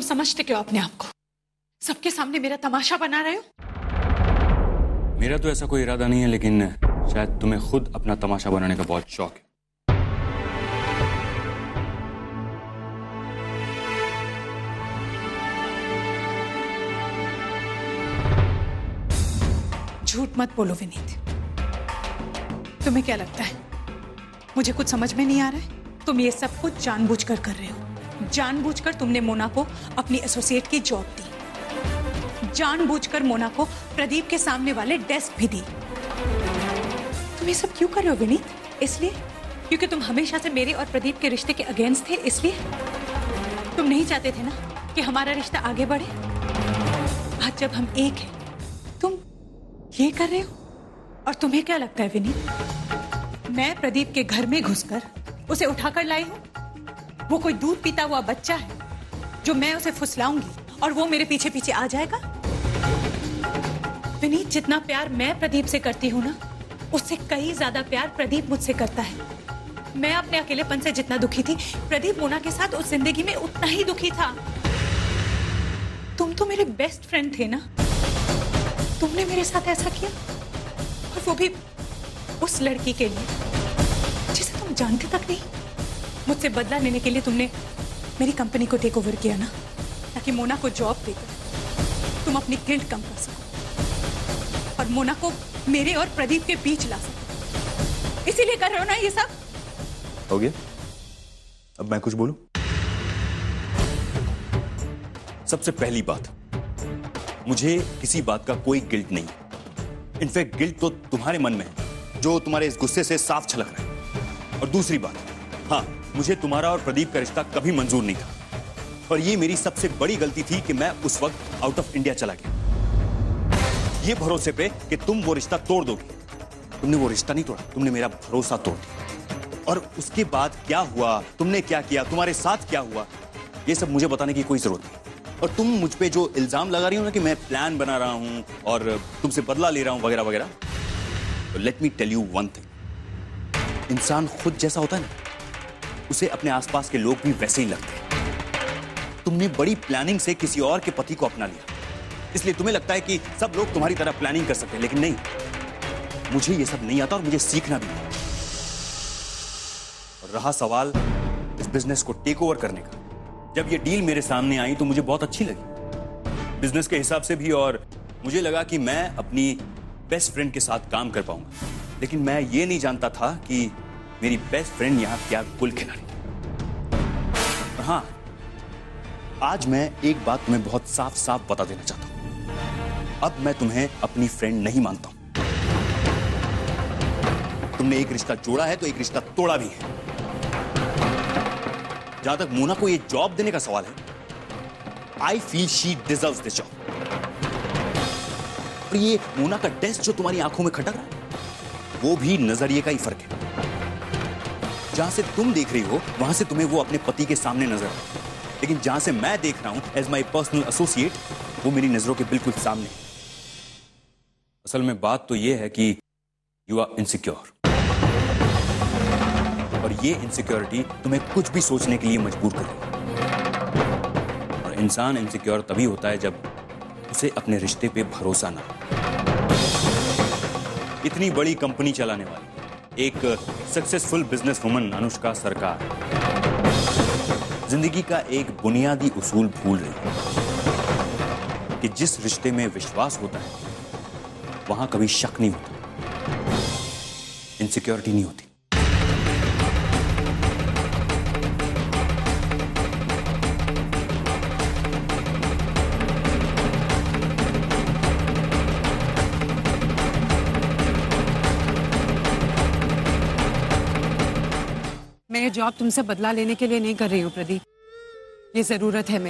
तुम समझते क्यों अपने आप को? सबके सामने मेरा तमाशा बना रहे हो? मेरा तो ऐसा कोई इरादा नहीं है, लेकिन शायद तुम्हें खुद अपना तमाशा बनाने का बहुत शौक है। झूठ मत बोलो विनीत। तुम्हें क्या लगता है मुझे कुछ समझ में नहीं आ रहा है? तुम ये सब कुछ जानबूझकर कर रहे हो। जानबूझकर तुमने मोना को अपनी एसोसिएट की जॉब दी। जानबूझकर मोना को प्रदीप के सामने वाले डेस्क भी दी। तुम ये सब क्यों कर रहे हो विनीत? इसलिए क्योंकि तुम हमेशा से मेरे और प्रदीप के रिश्ते के अगेंस्ट थे? इसलिए तुम नहीं चाहते थे ना कि हमारा रिश्ता आगे बढ़े? आज जब हम एक हैं, तुम ये कर रहे हो? और तुम्हें क्या लगता है विनीत, मैं प्रदीप के घर में घुसकर उसे उठाकर लाई हूं? वो कोई दूध पीता हुआ बच्चा है जो मैं उसे फुसलाऊंगी और वो मेरे पीछे पीछे आ जाएगा? विनीत, जितना प्यार मैं प्रदीप से करती हूँ ना, उससे कई ज्यादा प्यार प्रदीप मुझसे करता है। मैं अपने अकेलेपन से जितना दुखी थी, प्रदीप मोना के साथ उस जिंदगी में उतना ही दुखी था। तुम तो मेरे बेस्ट फ्रेंड थे ना, तुमने मेरे साथ ऐसा किया, और वो भी उस लड़की के लिए जिसे तुम जानते तक नहीं। मुझसे बदला लेने के लिए तुमने मेरी कंपनी को टेक ओवर किया ना, ताकि मोना को जॉब देकर तुम अपनी गिल्ट कम कर सको और मोना को मेरे और प्रदीप के बीच ला सको। इसीलिए कर रहे हो ना ये सब? हो गया? अब मैं कुछ बोलूं? सबसे पहली बात, मुझे किसी बात का कोई गिल्ट नहीं। इनफैक्ट गिल्ट तो तुम्हारे मन में है, जो तुम्हारे इस गुस्से से साफ छलक रहा है। और दूसरी बात, हाँ, मुझे तुम्हारा और प्रदीप का रिश्ता कभी मंजूर नहीं था, और ये मेरी सबसे बड़ी गलती थी कि मैं उस वक्त आउट ऑफ इंडिया चला गया, ये भरोसे पे कि तुम वो रिश्ता तोड़ दोगे। तुमने वो रिश्ता नहीं तोड़ा, तुमने मेरा भरोसा तोड़ दिया। और उसके बाद क्या हुआ, तुमने क्या किया, तुम्हारे साथ क्या हुआ, ये सब मुझे बताने की कोई जरूरत नहीं। और तुम मुझ पे जो इल्जाम लगा रही हो ना कि मैं प्लान बना रहा हूं और तुमसे बदला ले रहा हूं वगैरह वगैरह, तो let me tell you one thing, इंसान खुद जैसा होता है ना, उसे अपने आसपास के लोग भी वैसे ही लगते हैं। तुमने बड़ी प्लानिंग से किसी और के पति को अपना लिया, इसलिए तुम्हें लगता है कि सब लोग तुम्हारी तरह प्लानिंग कर सकते हैं, लेकिन नहीं, मुझे ये सब नहीं आता और मुझे सीखना भी नहीं। और रहा सवाल इस बिजनेस को टेक ओवर करने का, जब ये डील मेरे सामने आई तो मुझे बहुत अच्छी लगी, बिजनेस के हिसाब से भी, और मुझे लगा कि मैं अपनी बेस्ट फ्रेंड के साथ काम कर पाऊंगा। लेकिन मैं ये नहीं जानता था कि मेरी बेस्ट फ्रेंड यहां क्या गुल खिला रही। और हाँ, आज मैं एक बात तुम्हें बहुत साफ साफ बता देना चाहता हूं, अब मैं तुम्हें अपनी फ्रेंड नहीं मानता हूं। तुमने एक रिश्ता जोड़ा है तो एक रिश्ता तोड़ा भी है। जहां तक मोना को ये जॉब देने का सवाल है, I feel she deserves this job. और ये मोना का टेस्ट जो तुम्हारी आंखों में खटक रहा है, वो भी नजरिए का ही फर्क है। जहां से तुम देख रही हो वहां से तुम्हें वो अपने पति के सामने नजर आ रहा है, लेकिन जहां से मैं देख रहा हूं एज माई पर्सनल एसोसिएट, वो मेरी नजरों के बिल्कुल सामने है। असल में बात तो ये है कि यू आर इनसिक्योर, और ये इनसिक्योरिटी तुम्हें कुछ भी सोचने के लिए मजबूर करेगी। और इंसान इनसिक्योर तभी होता है जब उसे अपने रिश्ते पे भरोसा ना हो। इतनी बड़ी कंपनी चलाने वाली एक सक्सेसफुल बिजनेस वुमन अनुष्का सरकार जिंदगी का एक बुनियादी उसूल भूल रही है कि जिस रिश्ते में विश्वास होता है वहां कभी शक नहीं होता, इनसिक्योरिटी नहीं होती। मैं ये जॉब तुमसे बदला लेने के लिए नहीं कर रही हूँ प्रदीप, ये जरूरत है मेरी।